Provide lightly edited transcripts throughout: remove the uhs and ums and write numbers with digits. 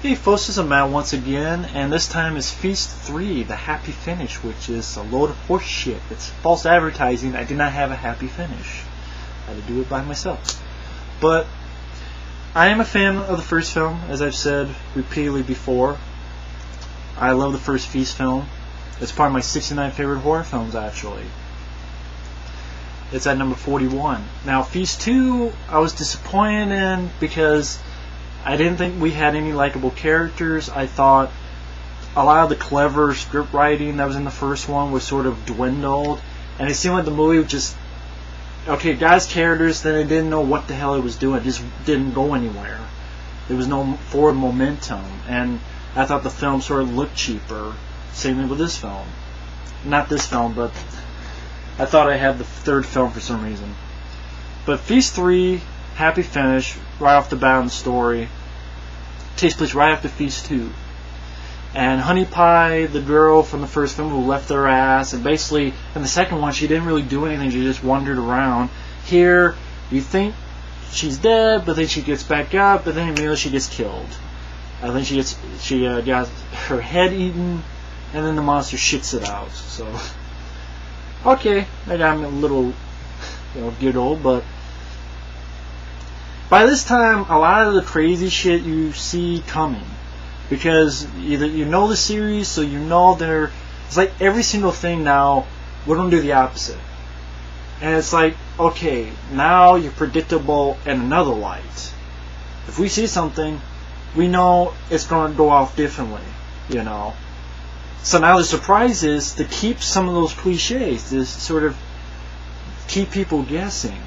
Hey folks, this is Matt once again, and this time is Feast 3, the happy finish, which is a load of horse shit. It's false advertising. I did not have a happy finish. I had to do it by myself. But I am a fan of the first film, as I've said repeatedly before. I love the first Feast film. It's part of my 69 favorite horror films, actually. It's at number 41. Now, Feast 2, I was disappointed in because I didn't think we had any likable characters. I thought a lot of the clever script writing that was in the first one was sort of dwindled, and it seemed like the movie just, okay, guys, characters, then it didn't know what the hell it was doing. It just didn't go anywhere. There was no forward momentum, and I thought the film sort of looked cheaper. Same thing with this film. Not this film, but I thought I had the third film for some reason. But Feast 3, happy finish, right off the bat in the story. Takes place right after Feast 2. And Honey Pie, the girl from the first film who left her ass, and basically in the second one she didn't really do anything, she just wandered around. Here, you think she's dead, but then she gets back up, but then immediately she gets killed. And then she got her head eaten, and then the monster shits it out. So, okay, I got a little, giggle, but by this time, a lot of the crazy shit you see coming, because either you know the series, so you know it's like every single thing now, we're going to do the opposite. And it's like, okay, now you're predictable in another light. If we see something, we know it's going to go off differently, So now the surprise is to keep some of those cliches, to sort of keep people guessing.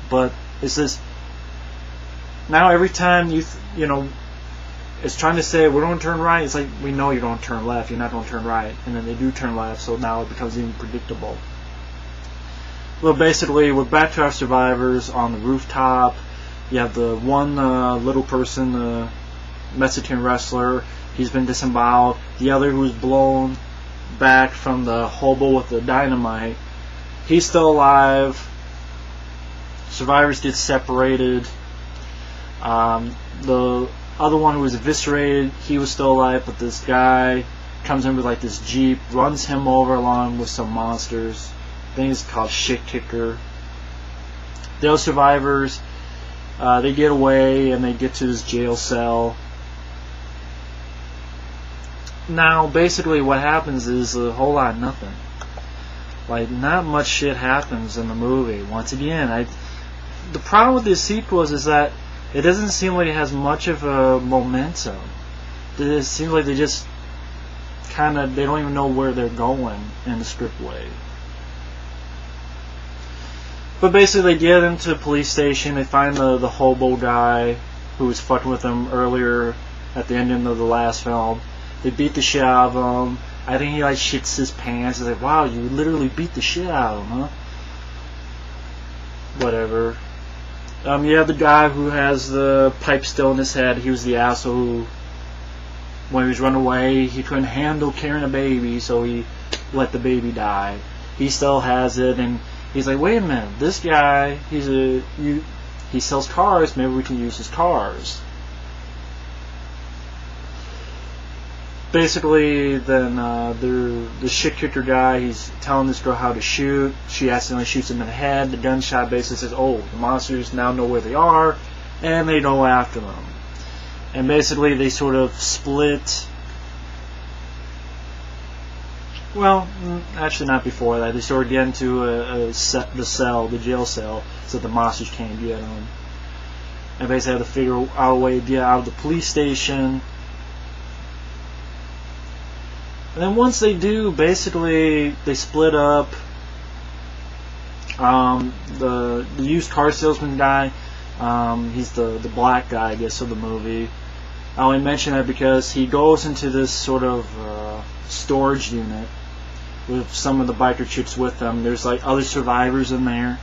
But it's this. Now every time it's trying to say we're going to turn right, it's like we know you're going to turn left, you're not going to turn right, and then they do turn left, so now it becomes even predictable. Well, basically, we're back to our survivors on the rooftop. You have the one little person, the Mexican wrestler, he's been disemboweled. The other who's blown back from the hobo with the dynamite, he's still alive. Survivors get separated. The other one who was eviscerated, he was still alive, but this guy comes in with like this jeep, runs him over along with some monsters. I think it's called Shit Kicker. The other survivors, they get away and they get to this jail cell. Now, basically what happens is a whole lot of nothing. Like, not much shit happens in the movie. Once again, the problem with these sequels is that it doesn't seem like it has much of a momentum. It seems like they just they don't even know where they're going in the script way. But basically they get into a police station, they find the hobo guy who was fucking with them earlier at the ending of the last film. They beat the shit out of him. I think he shits his pants. It's like, wow, you literally beat the shit out of him, huh? Whatever. You have the guy who has the pipe still in his head. He was the asshole who, when he was running away, he couldn't handle carrying a baby, so he let the baby die. He still has it, and he's like, wait a minute, this guy, he sells cars, maybe we can use his cars. Basically, then the shit kicker guy, he's telling this girl how to shoot. She accidentally shoots him in the head. The gunshot basically says, oh, the monsters now know where they are, and they go after them. And basically, they sort of split. Well, actually not before that. They sort of get into the jail cell, so the monsters can't get them. And basically have to figure out a way to get out of the police station. And then once they do, basically they split up. The used car salesman guy, he's the black guy, I guess, of the movie. I only mention that because he goes into this sort of storage unit with some of the biker chicks with them. There's other survivors in there.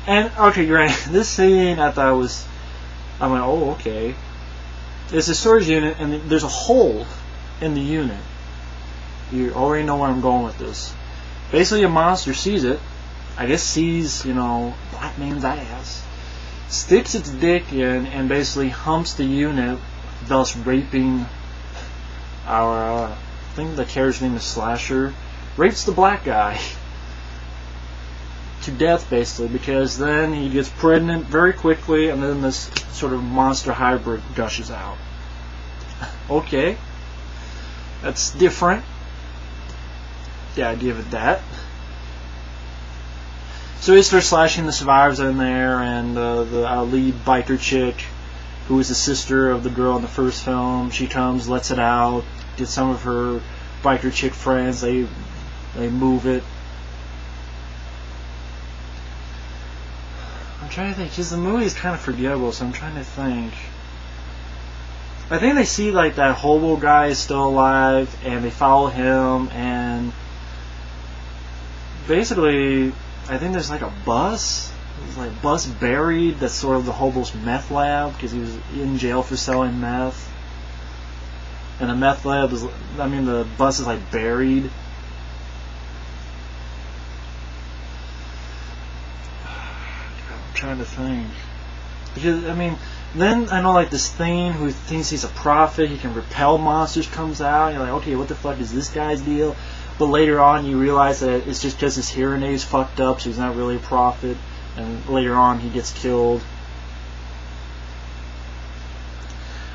And okay, you're right. This scene I thought I went, oh, okay. It's a storage unit, and there's a hole in the unit. You already know where I'm going with this. Basically, a monster sees it. I guess sees, black man's ass. Sticks its dick in and basically humps the unit thus raping our, I think the character's name is Slasher, rapes the black guy to death, basically, because then he gets pregnant very quickly, and then this sort of monster hybrid gushes out. Okay, that's different. Yeah, I give it that. So he starts slashing the survivors in there, and the lead biker chick, who is the sister of the girl in the first film, she comes, lets it out, gets some of her biker chick friends, they move it. I'm trying to think, because the movie is kind of forgettable, so I'm trying to think. I think they see like that hobo guy is still alive, and they follow him, and basically, I think there's like a bus. There's like a bus buried that's sort of the hobo's meth lab, because he was in jail for selling meth. And the meth lab is, I mean, the bus is like buried. I'm trying to think. Because, I mean, then I know like this thing who thinks he's a prophet, he can repel monsters, comes out, and you're like, okay, what the fuck is this guy's deal? But later on you realize that it's just because his hearing aid is fucked up, so he's not really a prophet, and later on he gets killed.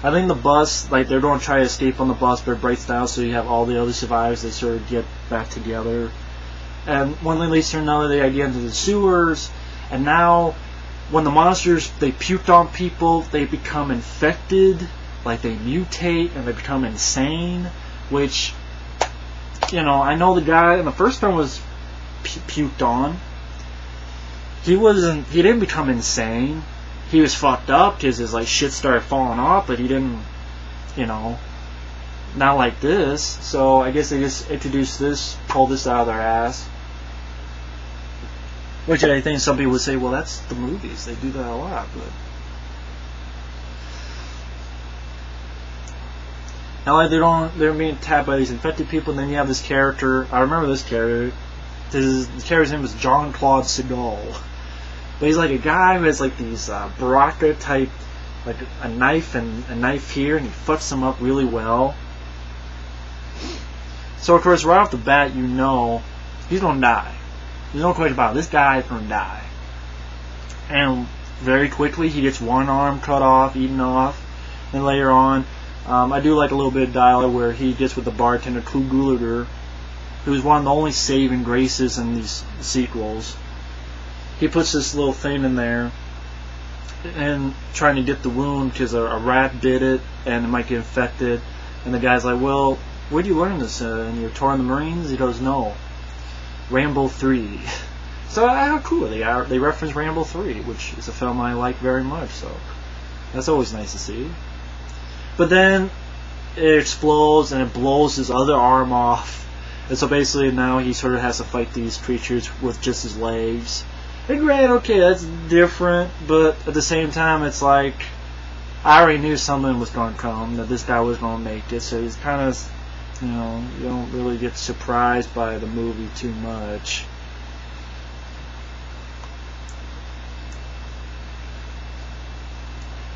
I think the bus, like, they're going to try to escape on the bus, but it breaks down, so you have all the other survivors, they sort of get back together. And one thing leads to another, they get into the sewers, and now when the monsters, they puked on people, they become infected, like they mutate and they become insane, which, you know, I know the guy in the first film was puked on. He didn't become insane. He was fucked up because his like shit started falling off, but he didn't, you know, not like this. So I guess they just introduced this, pulled this out of their ass. Which I think some people would say, well, that's the movies. They do that a lot, but. And like they're being tapped by these infected people, and then you have this character. I remember this character. The character's name is Jean-Claude Seagal. But he's like a guy who has like these Baraka type, like a knife and a knife here, and he fucks them up really well. So of course, right off the bat, you know he's gonna die. There's no question about it. This guy is gonna die. And very quickly, he gets one arm cut off, eaten off. Then later on, I do like a little bit of dialogue where he gets with the bartender, Klu Gulager, who's one of the only saving graces in these sequels. He puts this little thing in there and trying to get the wound because a rat bit it and it might get infected. And the guy's like, well, where'd you learn this? In your tour in the Marines? He goes, no. Rambo 3. So how cool they are. They reference Rambo 3, which is a film I like very much, so that's always nice to see. But then it explodes and it blows his other arm off. And so basically now he sort of has to fight these creatures with just his legs. And granted, okay, that's different, but at the same time it's like I already knew something was going to come, that this guy was going to make it, so he's kind of, you know, you don't really get surprised by the movie too much.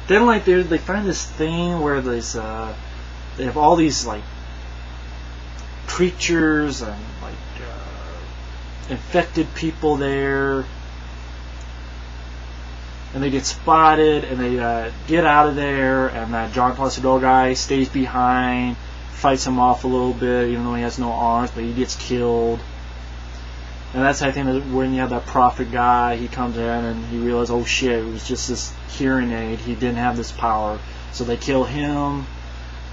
Then like they find this thing where there's they have all these like creatures and like infected people there, and they get spotted and they get out of there, and that Jean-Claude Seagal guy stays behind, fights him off a little bit even though he has no arms, but he gets killed. And that's, I think, when you have that prophet guy, he comes in and he realizes, oh shit, it was just this hearing aid, he didn't have this power. So they kill him.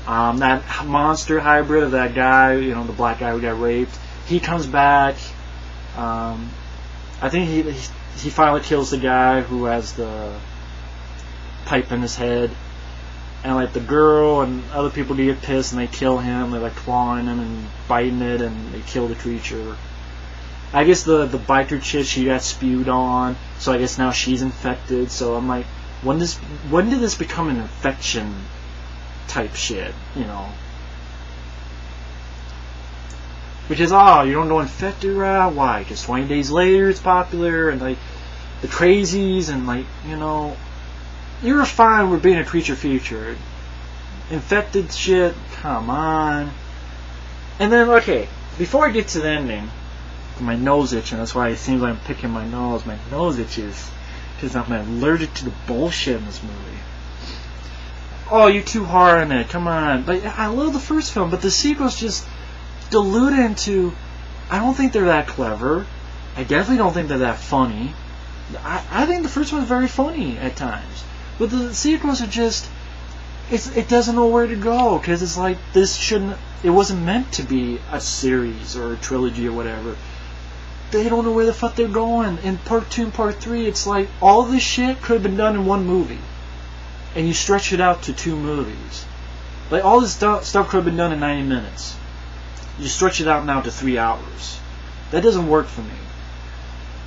That monster hybrid of that guy, you know, the black guy who got raped, he comes back. I think he finally kills the guy who has the pipe in his head. And like the girl and other people get pissed and they kill him, they're like clawing him and biting it, and they kill the creature. I guess the biker chick, she got spewed on, so I guess now she's infected. So I'm like, when did this become an infection type shit, you know? Because, you don't know infected route? Why? Because 20 Days Later it's popular, and like the crazies, and like, you know, you're fine with being a creature feature. infected shit. Come on. And then, okay, before I get to the ending, my nose itching. That's why it seems like I'm picking my nose. My nose itches because I'm allergic to the bullshit in this movie. Oh, you're too hard on it. Come on. But I love the first film, but the sequels just dilute into. I don't think they're that clever. I definitely don't think they're that funny. I think the first one's very funny at times, but the sequels are just. It doesn't know where to go because it's like this shouldn't. It wasn't meant to be a series or a trilogy or whatever. They don't know where the fuck they're going. In part 2 and part 3, it's like all this shit could have been done in one movie, and you stretch it out to 2 movies. Like all this stuff could have been done in 90 minutes. You stretch it out now to 3 hours. That doesn't work for me.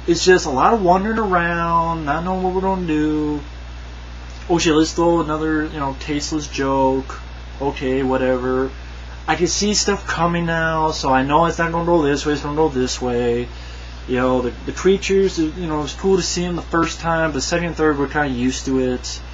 It's just a lot of wandering around, not knowing what we're gonna do. Oh shit, let's throw another, tasteless joke. Okay, whatever. I can see stuff coming now, so I know it's not going to go this way, it's going to go this way. The creatures, it's cool to see them the first time, but second and third, we're kind of used to it.